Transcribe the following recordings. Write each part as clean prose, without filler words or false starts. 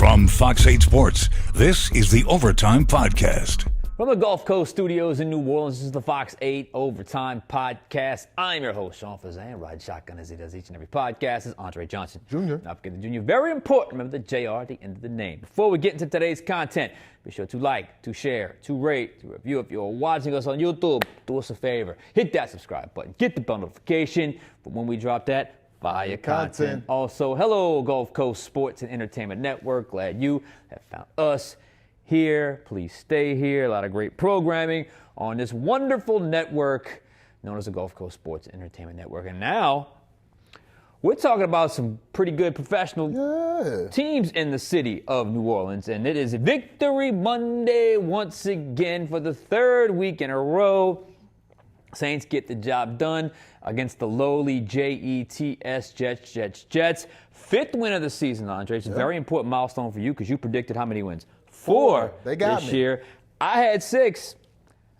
From Fox 8 Sports, this is the Overtime Podcast. From the Gulf Coast studios in New Orleans, this is the Fox 8 Overtime Podcast. I'm your host, Sean Fazende. Ride shotgun as he does each and every podcast. This is Andre Johnson Jr. Not forget the Junior. Very important. Remember the JR at the end of the name. Before we get into today's content, be sure to like, to share, to rate, to review. If you're watching us on YouTube, do us a favor. Hit that subscribe button. Get the bell notification for when we drop that fire content. Also, hello, Gulf Coast Sports and Entertainment Network. Glad you have found us here. Please stay here. A lot of great programming on this wonderful network known as the Gulf Coast Sports and Entertainment Network. And now we're talking about some pretty good professional teams in the city of New Orleans. And it is Victory Monday once again for the third week in a row. Saints get the job done against the lowly Jets. Fifth win of the season, Andre. It's a very important milestone for you because you predicted how many wins? Four They got this me. year. I had 6.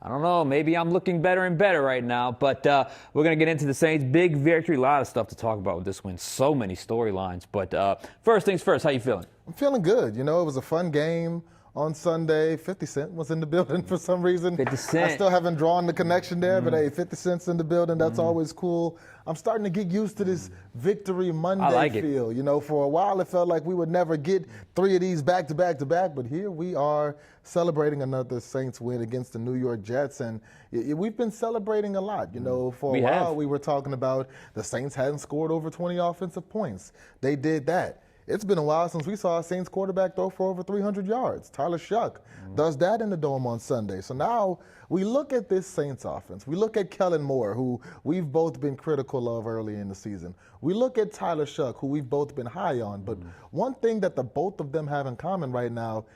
I don't know. Maybe I'm looking better and better right now. But we're going to get into the Saints' big victory. A lot of stuff to talk about with this win. So many storylines. But first things first, how you feeling? I'm feeling good. You know, it was a fun game on Sunday. 50 Cent was in the building for some reason. 50 Cent. I still haven't drawn the connection there, but hey, 50 Cent's in the building. That's always cool. I'm starting to get used to this Victory Monday feel. You know, for a while it felt like we would never get 3 of these back to back to back, but here we are celebrating another Saints win against the New York Jets, and we've been celebrating a lot. You know, for a while we were talking about the Saints hadn't scored over 20 offensive points. They did that. It's been a while since we saw a Saints quarterback throw for over 300 yards. Tyler Shuck does that in the Dome on Sunday. So now we look at this Saints offense. We look at Kellen Moore, who we've both been critical of early in the season. We look at Tyler Shuck, who we've both been high on. But one thing that the both of them have in common right now,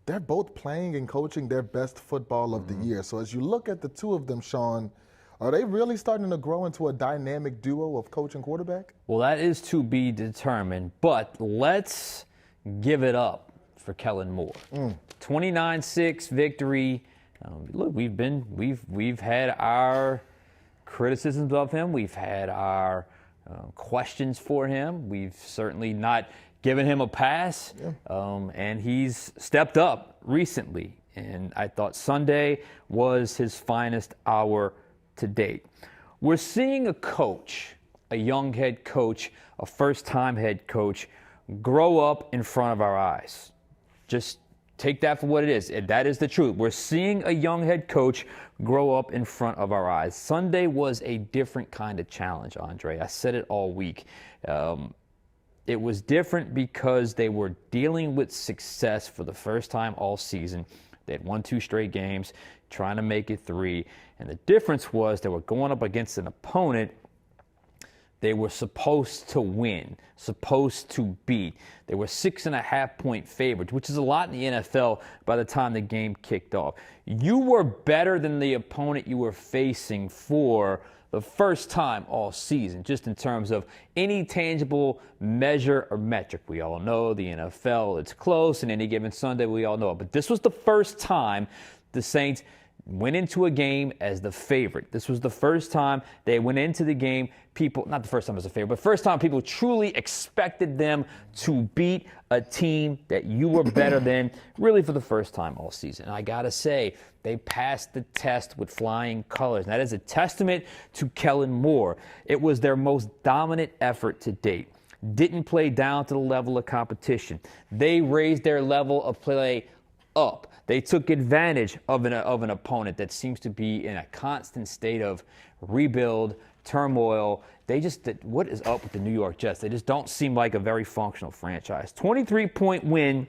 they're both playing and coaching their best football of the year. So as you look at the two of them, Sean, are they really starting to grow into a dynamic duo of coach and quarterback? Well, that is to be determined, but let's give it up for Kellen Moore. 29-6 victory. Look, we've had our criticisms of him. We've had our questions for him. We've certainly not given him a pass, and he's stepped up recently. And I thought Sunday was his finest hour to date. We're seeing a coach, a young head coach, a first-time head coach, grow up in front of our eyes. Just take that for what it is. That is the truth. We're seeing a young head coach grow up in front of our eyes. Sunday was a different kind of challenge, Andre. I said it all week. It was different because they were dealing with success for the first time all season. They had won 2 straight games, trying to make it 3. And the difference was they were going up against an opponent they were supposed to win, supposed to beat. They were 6.5-point favorites, which is a lot in the NFL by the time the game kicked off. You were better than the opponent you were facing for the first time all season, just in terms of any tangible measure or metric. We all know the NFL, it's close, and any given Sunday, we all know it. But this was the first time the Saints went into a game as the favorite. This was the first time they went into the game, not the first time as a favorite, but first time people truly expected them to beat a team that you were better than, really for the first time all season. And I gotta say, they passed the test with flying colors. And that is a testament to Kellen Moore. It was their most dominant effort to date. Didn't play down to the level of competition. They raised their level of play up. They took advantage of an opponent that seems to be in a constant state of rebuild, turmoil. What is up with the New York Jets? They just don't seem like a very functional franchise. 23-point win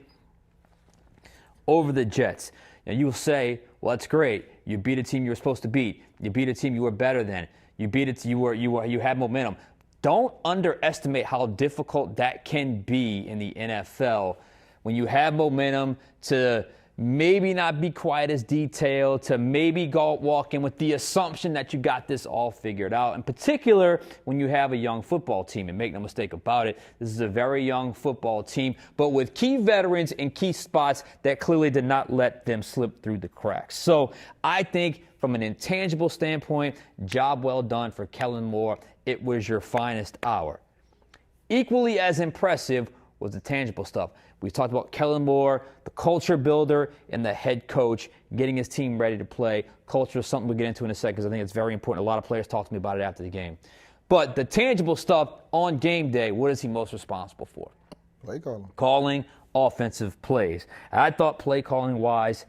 over the Jets. Now you will say, well, that's great. You beat a team you were supposed to beat. You beat a team you were better than. You beat it. You had momentum. Don't underestimate how difficult that can be in the NFL when you have momentum to maybe not be quite as detailed, to maybe walk in with the assumption that you got this all figured out. In particular, when you have a young football team, and make no mistake about it, this is a very young football team, but with key veterans in key spots that clearly did not let them slip through the cracks. So I think from an intangible standpoint, job well done for Kellen Moore. It was your finest hour. Equally as impressive was the tangible stuff. We talked about Kellen Moore, the culture builder, and the head coach getting his team ready to play. Culture is something we'll get into in a second because I think it's very important. A lot of players talk to me about it after the game. But the tangible stuff on game day, what is he most responsible for? Play calling. Calling offensive plays. I thought play calling wise,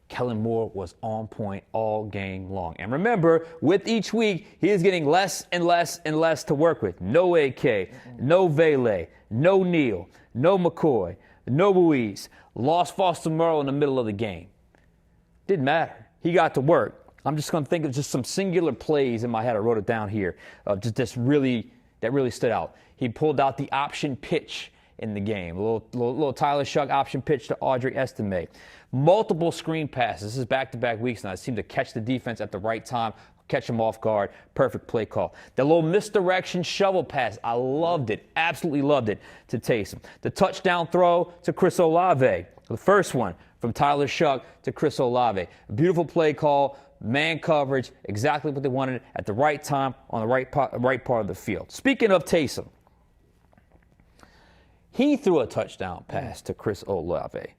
Kellen Moore was on point all game long. And remember, with each week, he is getting less and less and less to work with. No AK, no Vele, no Neal, no McCoy, no Ruiz. Lost Foster Merle in the middle of the game. Didn't matter. He got to work. I'm just going to think of just some singular plays in my head. I wrote it down here. That really stood out. He pulled out the option pitch in the game. A little Tyler Shuck option pitch to Audrey Estime. Multiple screen passes. This is back-to-back weeks now. It seemed to catch the defense at the right time, catch them off guard. Perfect play call. The little misdirection shovel pass. I loved it. Absolutely loved it to Taysom. The touchdown throw to Chris Olave. The first one from Tyler Shuck to Chris Olave. Beautiful play call. Man coverage. Exactly what they wanted at the right time on the right part of the field. Speaking of Taysom, he threw a touchdown pass to Chris Olave.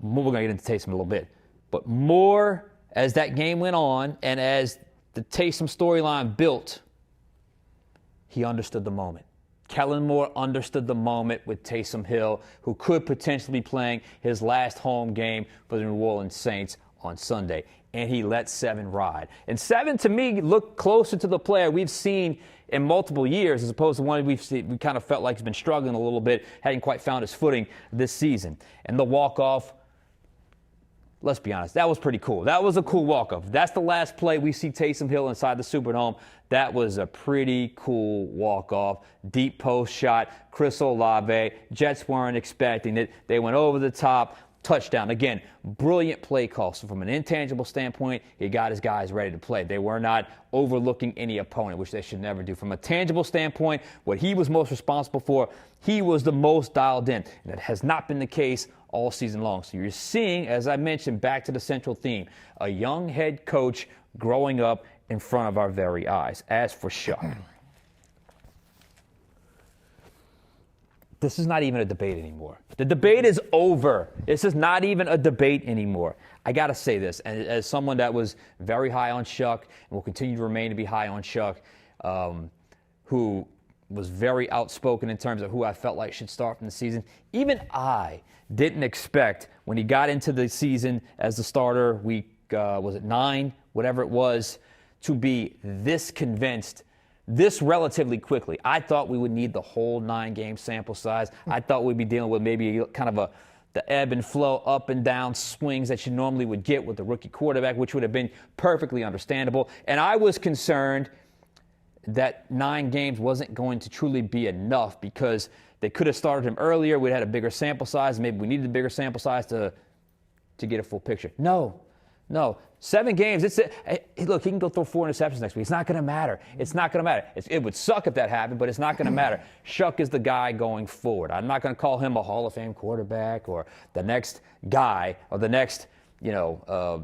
We're going to get into Taysom in a little bit. But more as that game went on and as the Taysom storyline built, he understood the moment. Kellen Moore understood the moment with Taysom Hill, who could potentially be playing his last home game for the New Orleans Saints on Sunday. And he let 7 ride. And 7, to me, looked closer to the player we've seen in multiple years, as opposed to one we kind of felt like he's been struggling a little bit, hadn't quite found his footing this season. And the walk-off, let's be honest, that was pretty cool. That was a cool walk-off. That's the last play we see Taysom Hill inside the Superdome. That was a pretty cool walk-off. Deep post shot, Chris Olave. Jets weren't expecting it. They went over the top. Touchdown. Again, brilliant play call. So from an intangible standpoint, he got his guys ready to play. They were not overlooking any opponent, which they should never do. From a tangible standpoint, what he was most responsible for, he was the most dialed in. And that has not been the case all season long. So you're seeing, as I mentioned, back to the central theme, a young head coach growing up in front of our very eyes. As for Shough, this is not even a debate anymore. The debate is over. This is not even a debate anymore. I got to say this, and as someone that was very high on Shuck and will continue to remain to be high on Shuck, who was very outspoken in terms of who I felt like should start from the season, even I didn't expect when he got into the season as the starter, week, was it 9, whatever it was, to be this convinced this relatively quickly. I thought we would need the whole 9-game sample size. I thought we'd be dealing with maybe kind of the ebb and flow, up and down swings that you normally would get with the rookie quarterback, which would have been perfectly understandable. And I was concerned that 9 games wasn't going to truly be enough because they could have started him earlier. We'd had a bigger sample size. Maybe we needed a bigger sample size to get a full picture. No. 7 games. Look, he can go throw 4 interceptions next week. It's not going to matter. It's not going to matter. It would suck if that happened, but it's not going to matter. Shuck is the guy going forward. I'm not going to call him a Hall of Fame quarterback or the next guy or the next, the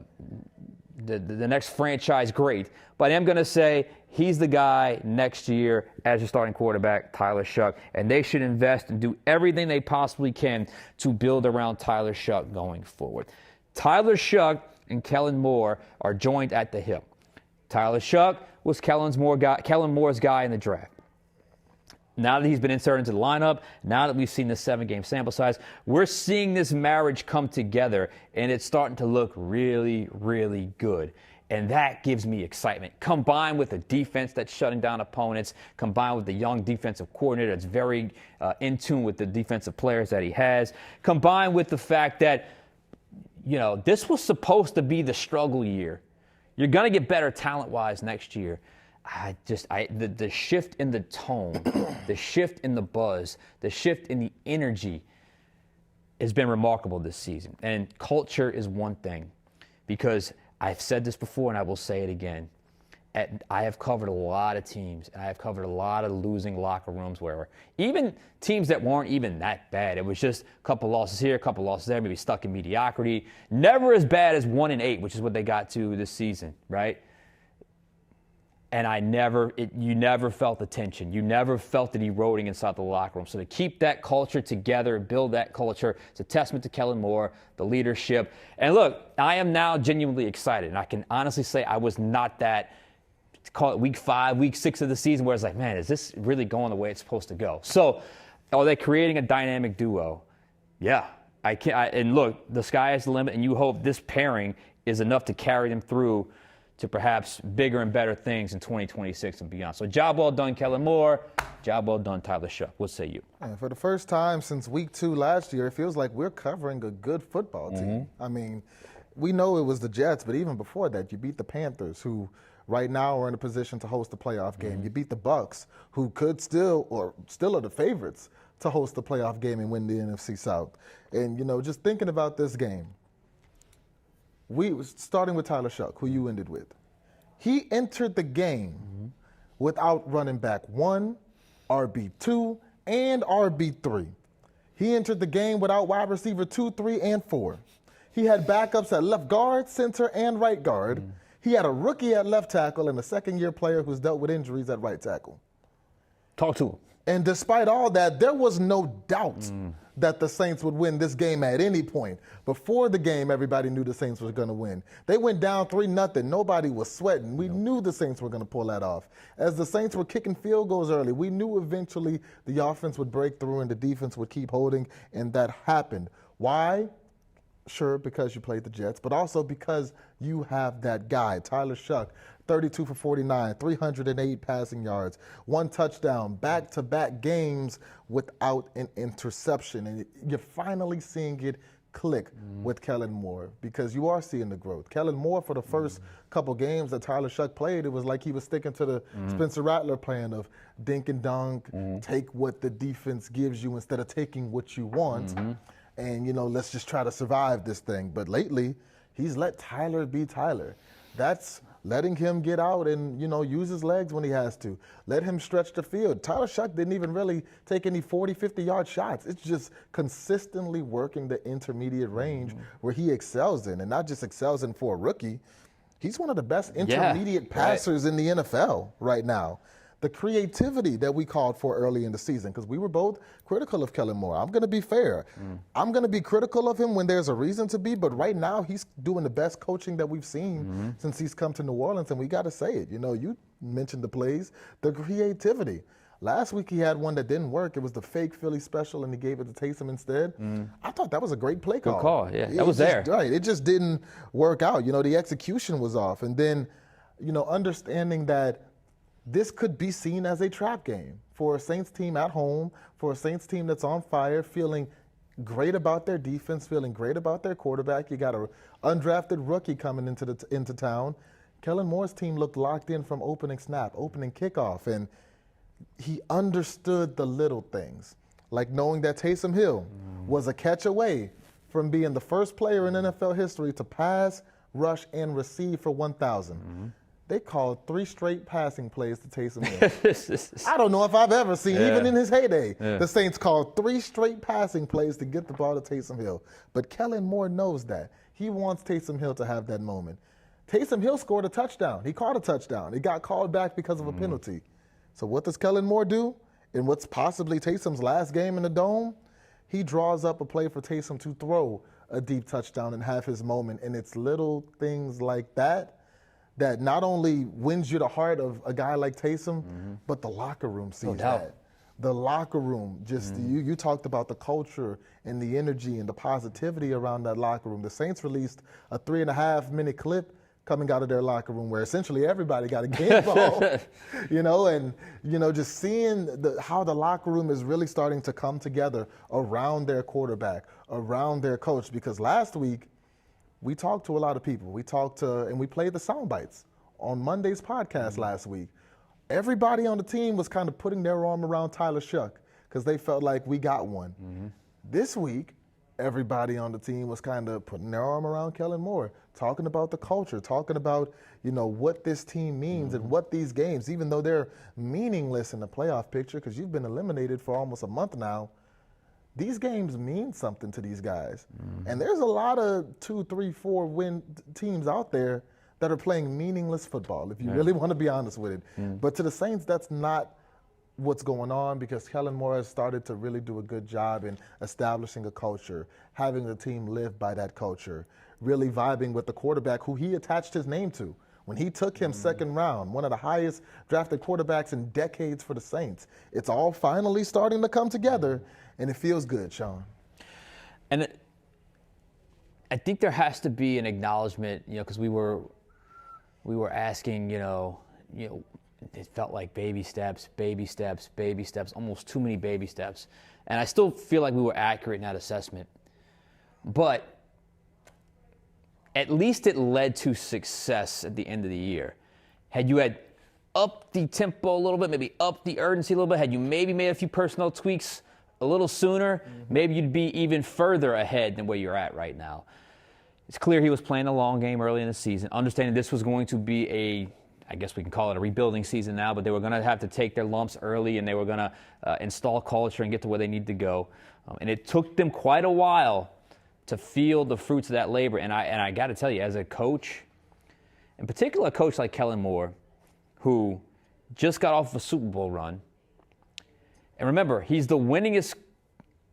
next franchise great. But I'm going to say he's the guy next year as your starting quarterback, Tyler Shuck, and they should invest and do everything they possibly can to build around Tyler Shuck going forward. Tyler Shuck and Kellen Moore are joined at the hip. Tyler Shuck was Kellen Moore's guy in the draft. Now that he's been inserted into the lineup, now that we've seen this 7-game sample size, we're seeing this marriage come together, and it's starting to look really, really good. And that gives me excitement. Combined with a defense that's shutting down opponents, combined with the young defensive coordinator that's very in tune with the defensive players that he has, combined with the fact that this was supposed to be the struggle year. You're going to get better talent-wise next year. The shift in the tone, the shift in the buzz, the shift in the energy has been remarkable this season. And culture is one thing, because I've said this before and I will say it again. I have covered a lot of teams, and I have covered a lot of losing locker rooms where even teams that weren't even that bad. It was just a couple losses here, a couple losses there, maybe stuck in mediocrity. Never as bad as 1-8, which is what they got to this season, right? And you never felt the tension. You never felt it eroding inside the locker room. So to keep that culture together, build that culture, it's a testament to Kellen Moore, the leadership. And look, I am now genuinely excited. And I can honestly say I was not that, call it week 5, week 6 of the season, where it's like, man, is this really going the way it's supposed to go? So are they creating a dynamic duo? Yeah. And look, the sky is the limit, and you hope this pairing is enough to carry them through to perhaps bigger and better things in 2026 and beyond. So job well done, Kellen Moore. Job well done, Tyler Shough. What say you? And for the first time since week 2 last year, it feels like we're covering a good football team. I mean, we know it was the Jets, but even before that, you beat the Panthers, who right now are in a position to host a playoff game. You beat the Bucks, who could still are the favorites to host the playoff game and win the NFC South. And, just thinking about this game, starting with Tyler Shuck, who you ended with. He entered the game without running back 1, RB2, and RB3. He entered the game without wide receiver 2, 3, and 4. He had backups at left guard, center, and right guard. He had a rookie at left tackle and a second-year player who's dealt with injuries at right tackle. Talk to him. And despite all that, there was no doubt that the Saints would win this game at any point. Before the game, everybody knew the Saints were going to win. They went down 3-0. Nobody was sweating. We knew the Saints were going to pull that off. As the Saints were kicking field goals early, we knew eventually the offense would break through and the defense would keep holding, and that happened. Why? Sure, because you played the Jets, but also because you have that guy, Tyler Shuck, 32 for 49, 308 passing yards, 1 touchdown, back-to-back games without an interception. And you're finally seeing it click with Kellen Moore, because you are seeing the growth. Kellen Moore, for the first couple games that Tyler Shuck played, it was like he was sticking to the Spencer Rattler plan of dink and dunk, take what the defense gives you instead of taking what you want. And, let's just try to survive this thing. But lately, he's let Tyler be Tyler. That's letting him get out and, use his legs when he has to. Let him stretch the field. Tyler Shuck didn't even really take any 40, 50-yard shots. It's just consistently working the intermediate range where he excels in, and not just excels in for a rookie. He's one of the best intermediate passers in the NFL right now. The creativity that we called for early in the season, because we were both critical of Kellen Moore. I'm going to be fair. I'm going to be critical of him when there's a reason to be, but right now he's doing the best coaching that we've seen since he's come to New Orleans, and we got to say it. You mentioned the plays, the creativity. Last week he had one that didn't work. It was the fake Philly special, and he gave it to Taysom instead. I thought that was a great play call. Good call, yeah. That was there. Right. It just didn't work out. The execution was off. And then, understanding that this could be seen as a trap game for a Saints team at home, for a Saints team that's on fire, feeling great about their defense, feeling great about their quarterback. You got an undrafted rookie coming into town. Kellen Moore's team looked locked in from opening snap, opening kickoff, and he understood the little things, like knowing that Taysom Hill was a catch away from being the first player in NFL history to pass, rush, and receive for 1,000. They called 3 straight passing plays to Taysom Hill. I don't know if I've ever seen, even in his heyday, the Saints called 3 straight passing plays to get the ball to Taysom Hill. But Kellen Moore knows that. He wants Taysom Hill to have that moment. Taysom Hill scored a touchdown. He caught a touchdown. It got called back because of a penalty. So what does Kellen Moore do in what's possibly Taysom's last game in the Dome? He draws up a play for Taysom to throw a deep touchdown and have his moment. And it's little things like that that not only wins you the heart of a guy like Taysom, but the locker room sees that. The locker room, just you talked about the culture and the energy and the positivity around that locker room. The Saints released a 3.5-minute clip coming out of their locker room where essentially everybody got a game ball, and just seeing how the locker room is really starting to come together around their quarterback, around their coach. Because last week, we talked to a lot of people. We talked to, and we played the sound bites on Monday's podcast last week. Everybody on the team was kind of putting their arm around Tyler Shuck because they felt like we got one. This week, everybody on the team was kind of putting their arm around Kellen Moore, talking about the culture, talking about, what this team means and what these games, even though they're meaningless in the playoff picture because you've been eliminated for almost a month now, these games mean something to these guys. And there's a lot of 2, 3, 4 win teams out there that are playing meaningless football, if you really want to be honest with it. But to the Saints, that's not what's going on, because Kellen Moore has started to really do a good job in establishing a culture, having the team live by that culture, really vibing with the quarterback who he attached his name to. When he took him second round, one of the highest drafted quarterbacks in decades for the Saints. It's all finally starting to come together, and it feels good, Sean. And I think there has to be an acknowledgement, because we were asking, it felt like baby steps, almost too many baby steps. And I still feel like we were accurate in that assessment. But at least it led to success at the end of the year. Had you had upped the tempo a little bit, maybe upped the urgency a little bit, had you maybe made a few personnel tweaks a little sooner, maybe you'd be even further ahead than where you're at right now. It's clear he was playing a long game early in the season, understanding this was going to be I guess we can call it a rebuilding season now, but they were going to have to take their lumps early, and they were going to install culture and get to where they need to go. And it took them quite a while to feel the fruits of that labor. And I got to tell you, as a coach, in particular a coach like Kellen Moore, who just got off a Super Bowl run, and remember, he's the winningest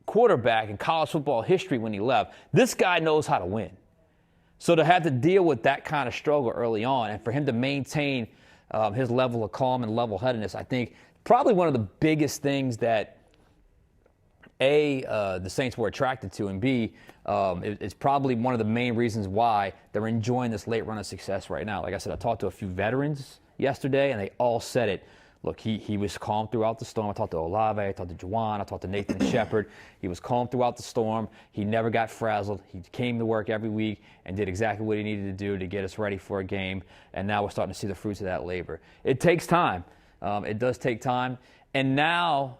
quarterback in college football history when he left. This guy knows how to win. So to have to deal with that kind of struggle early on, and for him to maintain his level of calm and level-headedness, I think probably one of the biggest things that the Saints were attracted to, and B, it's probably one of the main reasons why they're enjoying this late run of success right now. Like I said, I talked to a few veterans yesterday, and they all said it. Look, he was calm throughout the storm. I talked to Olave, I talked to Juwan, I talked to Nathan Shepard. He was calm throughout the storm. He never got frazzled. He came to work every week and did exactly what he needed to do to get us ready for a game, and now we're starting to see the fruits of that labor. It takes time. It does take time. And now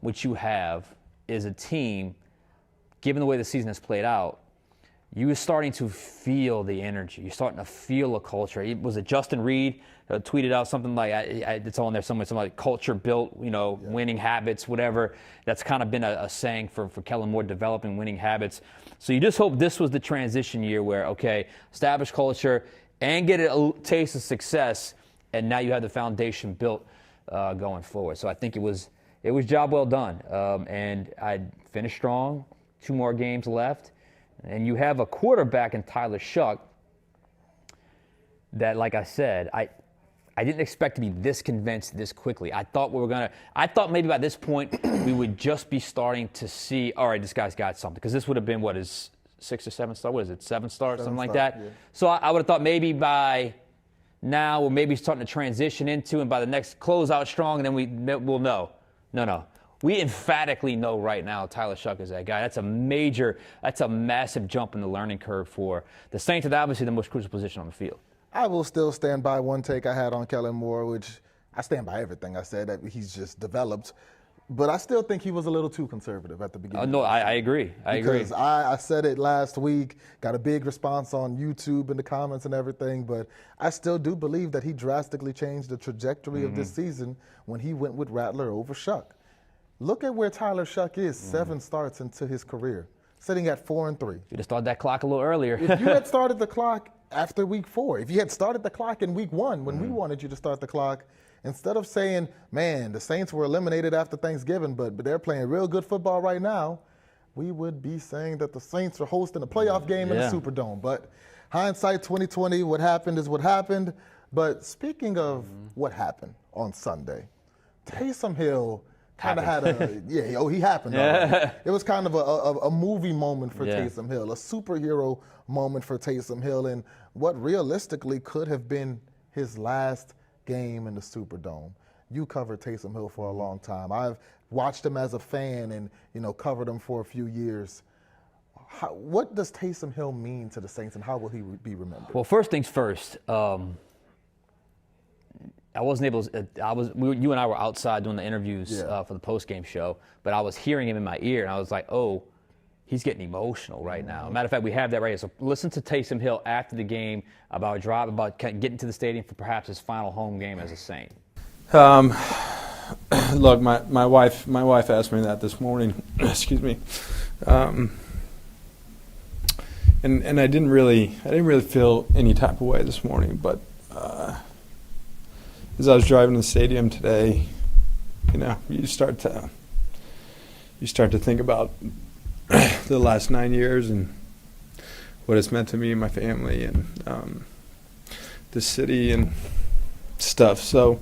what you have is a team, given the way the season has played out, you are starting to feel the energy. You're starting to feel a culture. Was it Justin Reed tweeted out something like, it's on there somewhere, something like culture built, winning habits, whatever. That's kind of been a saying for Kellen Moore, developing winning habits. So you just hope this was the transition year where, okay, establish culture and get a taste of success, and now you have the foundation built going forward. So I think it was job well done. And I finished strong, 2 more games left. And you have a quarterback in Tyler Shuck that, like I said, I didn't expect to be this convinced this quickly. I thought maybe by this point we would just be starting to see, all right, this guy's got something. Because this would have been, his 6 or 7 start? What is it, 7 starts, something like that? Yeah. So I would have thought maybe by now we're maybe starting to transition into, and by the next closeout strong, and then we'll know. No. We emphatically know right now Tyler Shough is that guy. That's a massive jump in the learning curve for the Saints at obviously the most crucial position on the field. I will still stand by one take I had on Kellen Moore, which I stand by everything I said, that he's just developed. But I still think he was a little too conservative at the beginning. No, I agree. Because I said it last week, got a big response on YouTube and the comments and everything, but I still do believe that he drastically changed the trajectory of this season when he went with Rattler over Shuck. Look at where Tyler Shuck is 7 starts into his career, sitting at 4-3. You'd have started that clock a little earlier. If you had started the clock after week 4, if you had started the clock in week 1 when we wanted you to start the clock, instead of saying, man, the Saints were eliminated after Thanksgiving, but they're playing real good football right now, we would be saying that the Saints are hosting a playoff game in the Superdome. But hindsight 2020, what happened is what happened. But speaking of what happened on Sunday, Taysom Hill kind of had he happened. It was kind of a movie moment for Taysom Hill, a superhero moment for Taysom Hill, and what realistically could have been his last game in the Superdome. You covered Taysom Hill for a long time. I've watched him as a fan and covered him for a few years. What does Taysom Hill mean to the Saints, and how will he be remembered? Well, first things first. I wasn't able to, you and I were outside doing the interviews for the post-game show, but I was hearing him in my ear, and I was like, oh, he's getting emotional right now. Matter of fact, we have that right here. So listen to Taysom Hill after the game about getting to the stadium for perhaps his final home game as a Saint. Look, my wife asked me that this morning. Excuse me. and I didn't really feel any type of way this morning, but as I was driving to the stadium today, you start to think about the last 9 years and what it's meant to me and my family and the city and stuff. So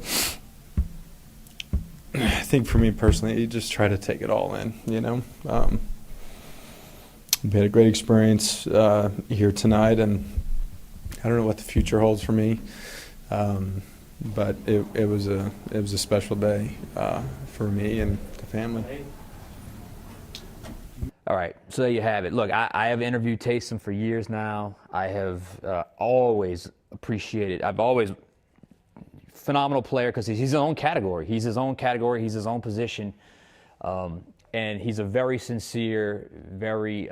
I think for me personally, you just try to take it all in, we had a great experience here tonight, and I don't know what the future holds for me, but it was a special day for me and the family. All right, so there you have it. Look, I have interviewed Taysom for years now. I have always appreciated. I've always phenomenal player because he's his own category. He's his own category. He's his own position. And he's a very sincere, very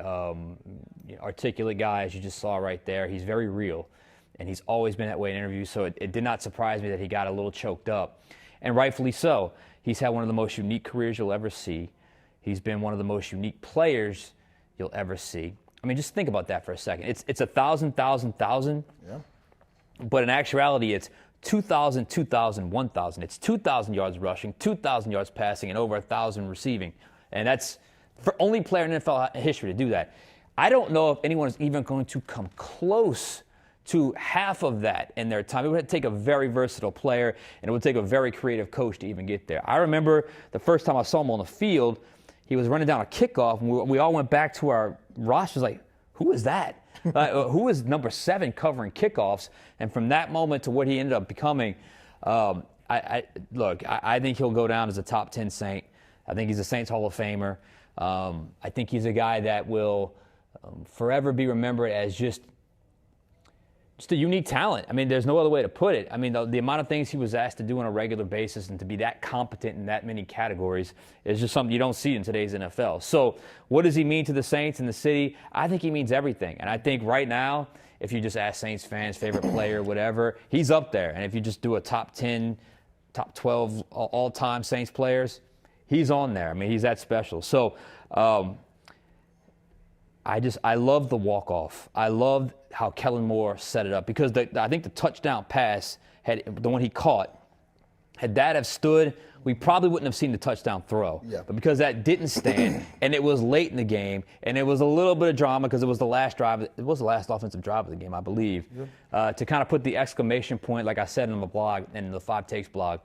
articulate guy, as you just saw right there. He's very real, and he's always been that way in interviews, so it did not surprise me that he got a little choked up, and rightfully so. He's had one of the most unique careers you'll ever see. He's been one of the most unique players you'll ever see. I mean, just think about that for a second. It's 1,000, 1,000, 1,000, yeah. But in actuality, it's 2,000, 2,000, 1,000. It's 2,000 yards rushing, 2,000 yards passing, and over 1,000 receiving. And that's for only player in NFL history to do that. I don't know if anyone is even going to come close to half of that in their time. It would take a very versatile player, and it would take a very creative coach to even get there. I remember the first time I saw him on the field, he was running down a kickoff, and we all went back to our rosters like, who is that? Who is number 7 covering kickoffs? And from that moment to what he ended up becoming, I think he'll go down as a top 10 Saint. I think he's a Saints Hall of Famer. I think he's a guy that will forever be remembered as just a unique talent. I mean, there's no other way to put it. I mean, the amount of things he was asked to do on a regular basis and to be that competent in that many categories is just something you don't see in today's NFL. So what does he mean to the Saints and the city? I think he means everything. And I think right now, if you just ask Saints fans, favorite player, whatever, he's up there. And if you just do a top 10, top 12 all-time Saints players, he's on there. I mean, he's that special. So I love the walk-off. I loved how Kellen Moore set it up because I think the touchdown pass, the one he caught, had that have stood, we probably wouldn't have seen the touchdown throw. Yeah. But because that didn't stand, and it was late in the game, and it was a little bit of drama because it was the last drive. It was the last offensive drive of the game, I believe. Yeah. To kind of put the exclamation point, like I said in the blog, in the 5 Takes blog,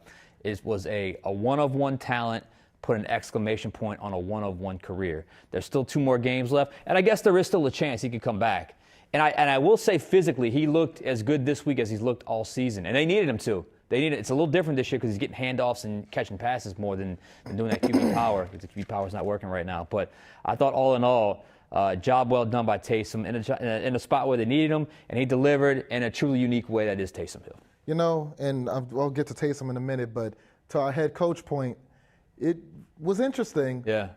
was a one-of-one talent, put an exclamation point on a one-of-one career. There's still 2 more games left, and I guess there is still a chance he could come back. And I will say physically, he looked as good this week as he's looked all season, and they needed him to. It's a little different this year because he's getting handoffs and catching passes more than doing that QB power because the QB power is not working right now. But I thought all in all, job well done by Taysom in a spot where they needed him, and he delivered in a truly unique way that is Taysom Hill. And I'll get to Taysom in a minute, but to our head coach point, it was interesting. Yeah.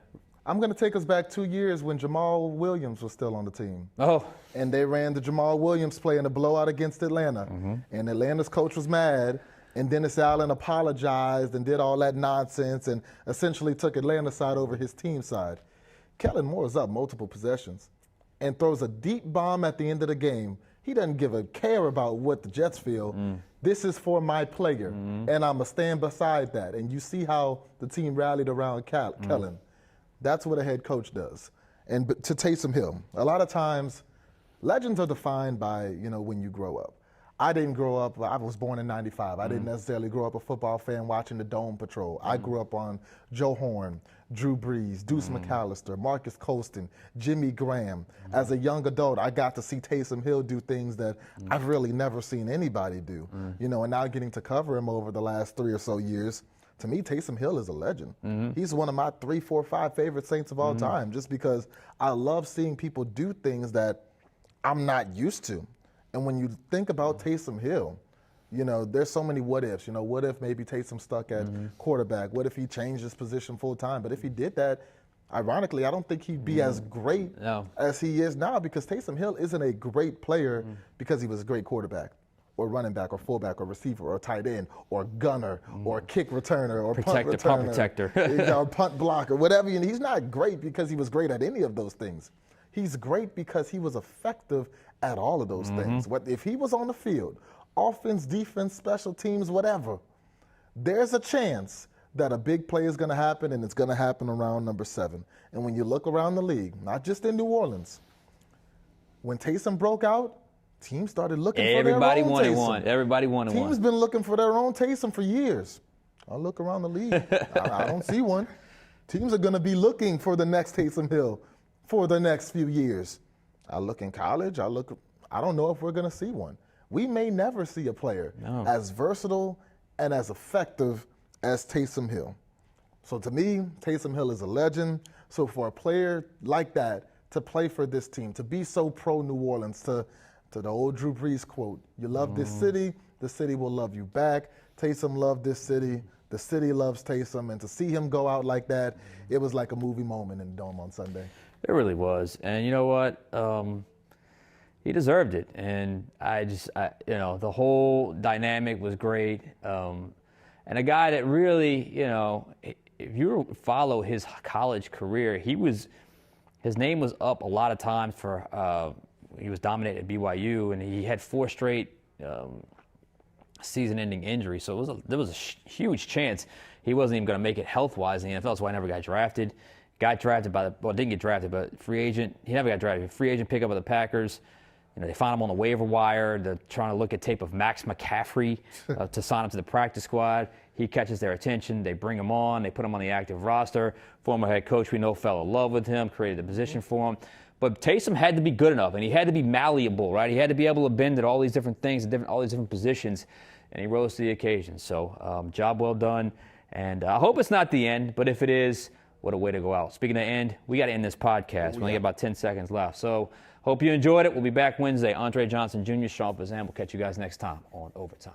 I'm going to take us back 2 years when Jamal Williams was still on the team. Oh. And they ran the Jamal Williams play in a blowout against Atlanta. Mm-hmm. And Atlanta's coach was mad, and Dennis Allen apologized and did all that nonsense and essentially took Atlanta's side over his team's side. Kellen Moore is up multiple possessions and throws a deep bomb at the end of the game. He doesn't give a care about what the Jets feel. This is for my player, and I'm going to stand beside that. And you see how the team rallied around Kellen. That's what a head coach does. And to Taysom Hill, a lot of times legends are defined by, when you grow up. I didn't grow up, I was born in 95. I didn't necessarily grow up a football fan watching the Dome Patrol. I grew up on Joe Horn, Drew Brees, Deuce McAllister, Marcus Colston, Jimmy Graham. As a young adult, I got to see Taysom Hill do things that I've really never seen anybody do. And now getting to cover him over the last 3 or so years, to me, Taysom Hill is a legend. He's one of my 3, 4, 5 favorite Saints of all time, just because I love seeing people do things that I'm not used to. And when you think about Taysom Hill, there's so many what ifs. What if maybe Taysom stuck at quarterback? What if he changed his position full time? But if he did that, ironically, I don't think he'd be as great as he is now, because Taysom Hill isn't a great player because he was a great quarterback or running back or fullback or receiver or tight end or gunner or kick returner or punt returner. Punt protector. Or punt blocker, whatever. He's not great because he was great at any of those things. He's great because he was effective at all of those things. If he was on the field, offense, defense, special teams, whatever, there's a chance that a big play is going to happen, and it's going to happen around number 7. And when you look around the league, not just in New Orleans, when Taysom broke out, teams started looking for their own Taysom. Everybody wanted one. Teams been looking for their own Taysom for years. I look around the league. I don't see one. Teams are going to be looking for the next Taysom Hill for the next few years. I look in college. I don't know if we're going to see one. We may never see a player as versatile and as effective as Taysom Hill. So to me, Taysom Hill is a legend. So for a player like that to play for this team, to be so pro New Orleans, to the old Drew Brees quote, you love this city, the city will love you back. Taysom loved this city, the city loves Taysom, and to see him go out like that, it was like a movie moment in the Dome on Sunday. It really was. And you know what? He deserved it. And the whole dynamic was great. And a guy that really, if you follow his college career, his name was up a lot of times for, he was dominated at BYU, and he had 4 straight season-ending injuries. So there was a huge chance he wasn't even going to make it health-wise in the NFL. That's why he never got drafted. Got drafted didn't get drafted, but free agent. He never got drafted. Free agent pickup of the Packers. They found him on the waiver wire. They're trying to look at tape of Max McCaffrey to sign him to the practice squad. He catches their attention. They bring him on. They put him on the active roster. Former head coach we know fell in love with him, created a position for him. But Taysom had to be good enough, and he had to be malleable, right? He had to be able to bend at all these different things, all these different positions, and he rose to the occasion. So job well done. And I hope it's not the end, but if it is, what a way to go out. Speaking of end, we got to end this podcast. We only got about 10 seconds left. So hope you enjoyed it. We'll be back Wednesday. Andre Johnson Jr., Shough, Fazende. We'll catch you guys next time on Overtime.